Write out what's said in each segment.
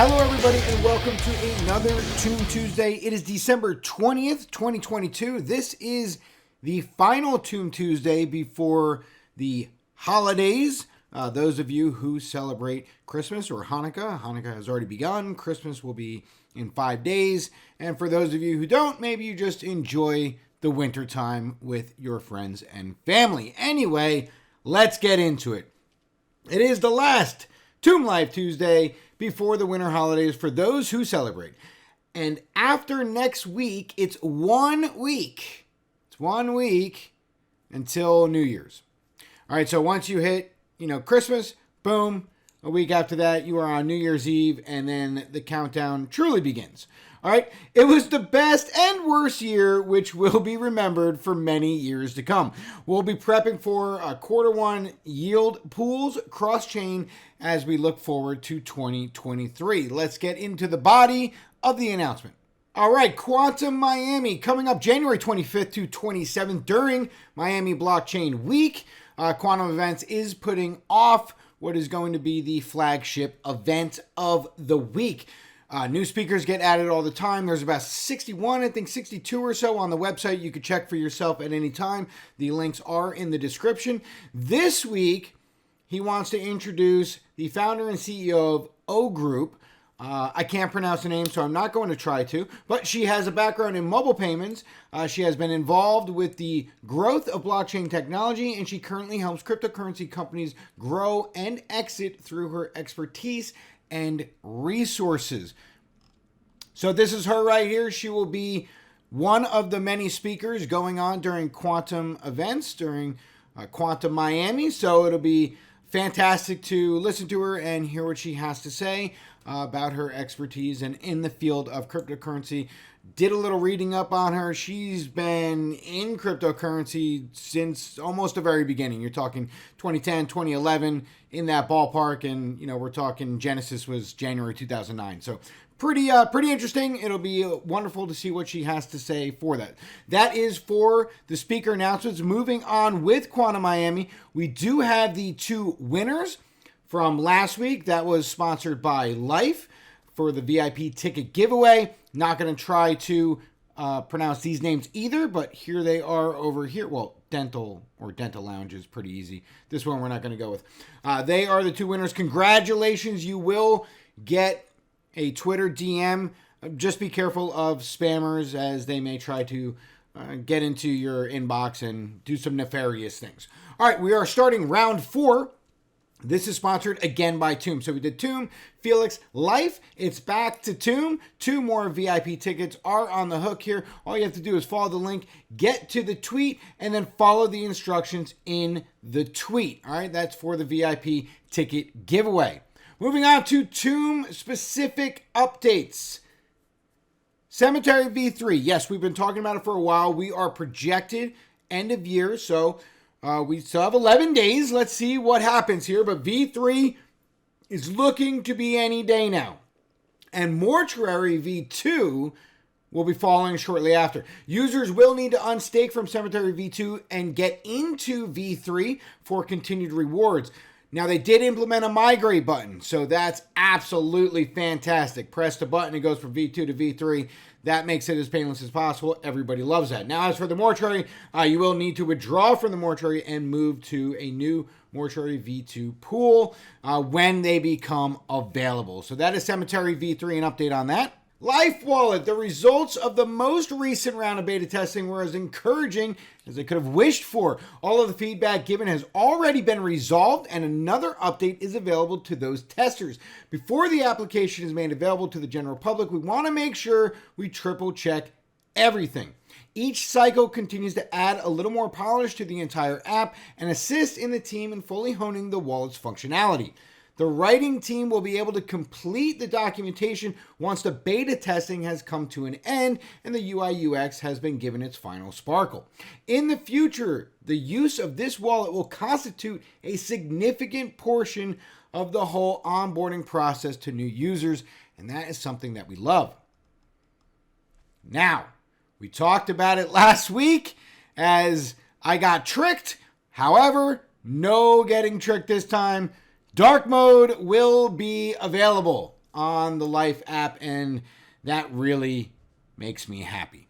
Hello, everybody, and welcome to another Toon Tuesday. It is December 20th, 2022. This is the final Toon Tuesday before the holidays. Those of you who celebrate Christmas or Hanukkah, Hanukkah has already begun. Christmas will be in 5 days. And for those of you who don't, maybe you just enjoy the winter time with your friends and family. Anyway, let's get into it. It is the last Toon Live Tuesday before the winter holidays for those who celebrate. And after next week, it's 1 week. It's 1 week until New Year's. All right, so once you hit, Christmas, boom. A week after that, you are on New Year's Eve, and then the countdown truly begins. All right, it was the best and worst year, which will be remembered for many years to come. We'll be prepping for quarter one yield pools cross-chain as we look forward to 2023. Let's get into the body of the announcement. All right, Quantum Miami coming up January 25th to 27th during Miami Blockchain Week. Quantum Events is putting off what is going to be the flagship event of the week. New speakers get added all the time. There's about 61, I think 62 or so on the website. You can check for yourself at any time. The links are in the description. This week, he wants to introduce the founder and CEO of O Group. I can't pronounce the name, so I'm not going to try to, but she has a background in mobile payments. She has been involved with the growth of blockchain technology, and she currently helps cryptocurrency companies grow and exit through her expertise and resources. So this is her right here. She will be one of the many speakers going on during Quantum events, during Quantum Miami. So it'll be fantastic to listen to her and hear what she has to say about her expertise and in the field of cryptocurrency. Did a little reading up on her. She's been in cryptocurrency since almost the very beginning. You're talking 2010, 2011, in that ballpark. And, we're talking Genesis was January 2009. So pretty interesting. It'll be wonderful to see what she has to say for that. That is for the speaker announcements. Moving on with Quantum Miami, we do have the two winners from last week. That was sponsored by Life for the VIP ticket giveaway. Not going to try to pronounce these names either, but here they are over here. Well, Dental Lounge is pretty easy. This one we're not going to go with. They are the two winners. Congratulations. You will get a Twitter DM. Just be careful of spammers, as they may try to get into your inbox and do some nefarious things. All right, we are starting round 4. This is sponsored again by Toom. So we did Toom, FELIX, Life. It's back to Toom. 2 more VIP tickets are on the hook here. All you have to do is follow the link, get to the tweet, and then follow the instructions in the tweet. All right, that's for the VIP ticket giveaway. Moving on to Toom specific updates. Cemetery V3. Yes, we've been talking about it for a while. We are projected end of year, so we still have 11 days. Let's see what happens here. But V3 is looking to be any day now. And Mortuary V2 will be following shortly after. Users will need to unstake from Cemetery V2 and get into V3 for continued rewards. Now, they did implement a migrate button, so that's absolutely fantastic. Press the button, it goes from V2 to V3. That makes it as painless as possible. Everybody loves that. Now, as for the Mortuary, you will need to withdraw from the Mortuary and move to a new Mortuary V2 pool when they become available. So that is Cemetery V3, an update on that. Life Wallet, the results of the most recent round of beta testing were as encouraging as they could have wished for. All of the feedback given has already been resolved, and another update is available to those testers. Before the application is made available to the general public, we want to make sure we triple check everything. Each cycle continues to add a little more polish to the entire app and assist in the team in fully honing the wallet's functionality. The writing team will be able to complete the documentation once the beta testing has come to an end and the UI UX has been given its final sparkle. In the future, the use of this wallet will constitute a significant portion of the whole onboarding process to new users, and that is something that we love. Now, we talked about it last week as I got tricked. However, no getting tricked this time. Dark mode will be available. on the Life app, and that really makes me happy.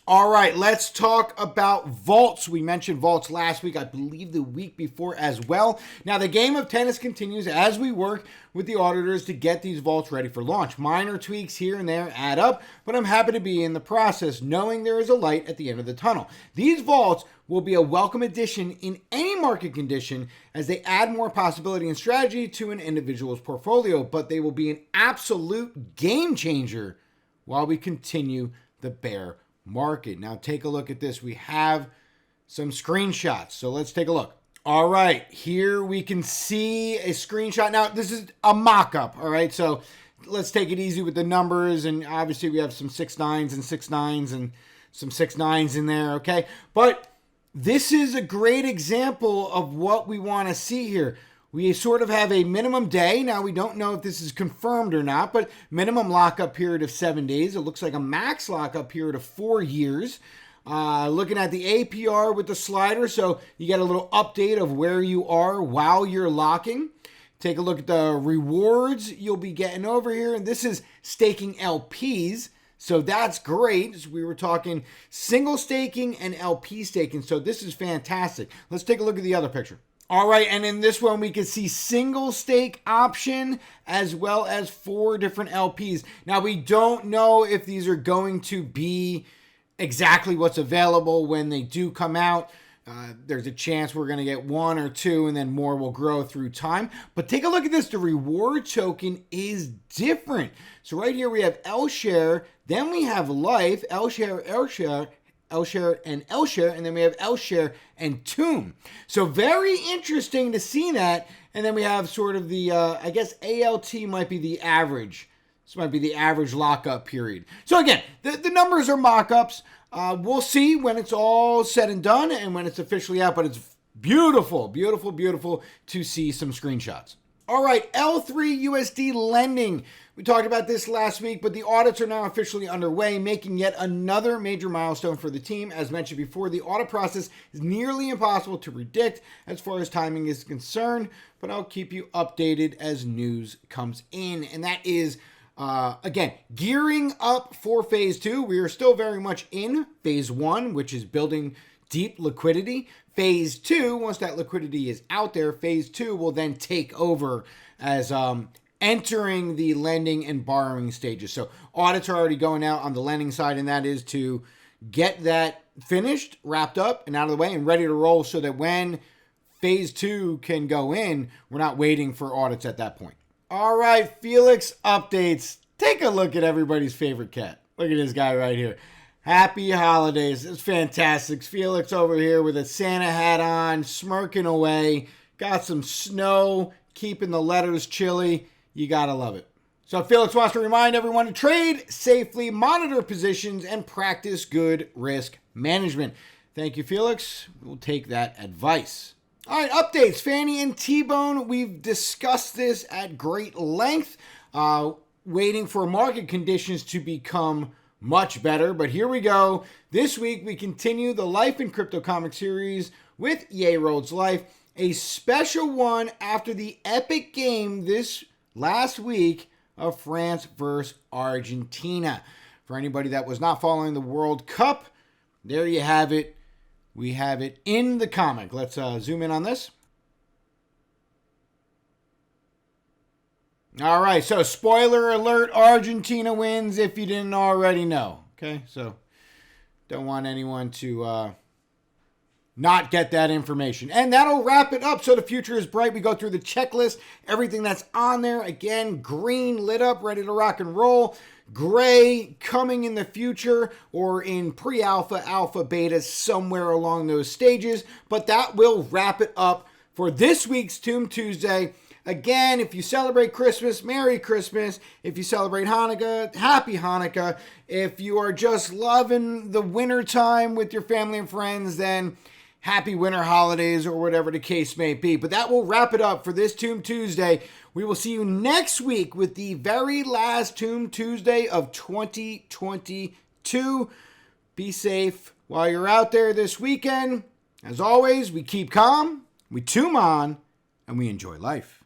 All right, let's talk about vaults. We mentioned vaults last week, I believe the week before as well. Now, the game of tennis continues as we work with the auditors to get these vaults ready for launch. Minor tweaks here and there add up, but I'm happy to be in the process, knowing there is a light at the end of the tunnel. These vaults will be a welcome addition in any market condition as they add more possibility and strategy to an individual's portfolio, but they will be an absolute game changer while we continue the bear market. Now take a look at this. We have some screenshots. So let's take a look. All right, here we can see a screenshot. Now this is a mock-up. All right, so let's take it easy with the numbers. And obviously we have some 6.9s and 6.9s and some 6.9s in there. Okay, but this is a great example of what we want to see here. We sort of have a minimum day. Now, we don't know if this is confirmed or not, but minimum lockup period of 7 days. It looks like a max lockup period of 4 years. Looking at the APR with the slider, so you get a little update of where you are while you're locking. Take a look at the rewards you'll be getting over here. And this is staking LPs. So that's great. We were talking single staking and LP staking. So this is fantastic. Let's take a look at the other picture. All right, and in this one, we can see single stake option as well as 4 different LPs. Now, we don't know if these are going to be exactly what's available when they do come out. There's a chance we're going to get 1 or 2, and then more will grow through time. But take a look at this. The reward token is different. So right here, we have L share, then we have Life, L share, and then we have L share and Tomb. So very interesting to see that. And then we have sort of the, I guess ALT might be the average. This might be the average lockup period. So again, the numbers are mock-ups. We'll see when it's all said and done and when it's officially out, but it's beautiful, beautiful, beautiful to see some screenshots. All right, L3USD lending. We talked about this last week, but the audits are now officially underway, making yet another major milestone for the team. As mentioned before, the audit process is nearly impossible to predict as far as timing is concerned, but I'll keep you updated as news comes in. And that is, again, gearing up for phase 2. We are still very much in phase 1, which is building deep liquidity. Phase 2, once that liquidity is out there, phase 2 will then take over as entering the lending and borrowing stages. So audits are already going out on the lending side, and that is to get that finished, wrapped up, and out of the way and ready to roll so that when phase 2 can go in, we're not waiting for audits at that point. All right, FELIX updates. Take a look at everybody's favorite cat. Look at this guy right here. Happy holidays. It's fantastic. FELIX over here with a Santa hat on, smirking away. Got some snow, keeping the letters chilly. You gotta love it. So FELIX wants to remind everyone to trade safely, monitor positions, and practice good risk management. Thank you, FELIX. We'll take that advice. All right, updates. Fannie and T-Bone. We've discussed this at great length, waiting for market conditions to become much better. But here we go. This week, we continue the Life and Crypto comic series with EA Roads Life. A special one after the epic game this last week of France versus Argentina. For anybody that was not following the World Cup, there you have it. We have it in the comic. Let's zoom in on this. All right, so spoiler alert, Argentina wins if you didn't already know. Okay, so don't want anyone to not get that information. And that'll wrap it up. So the future is bright. We go through the checklist, everything that's on there. Again, green lit up, ready to rock and roll. Gray coming in the future or in pre-alpha, alpha, beta, somewhere along those stages. But that will wrap it up for this week's Tomb Tuesday. Again, if you celebrate Christmas, Merry Christmas. If you celebrate Hanukkah, Happy Hanukkah. If you are just loving the winter time with your family and friends, then happy winter holidays or whatever the case may be. But that will wrap it up for this Tomb Tuesday. We will see you next week with the very last Tomb Tuesday of 2022. Be safe while you're out there this weekend. As always, we keep calm, we tomb on, and we enjoy life.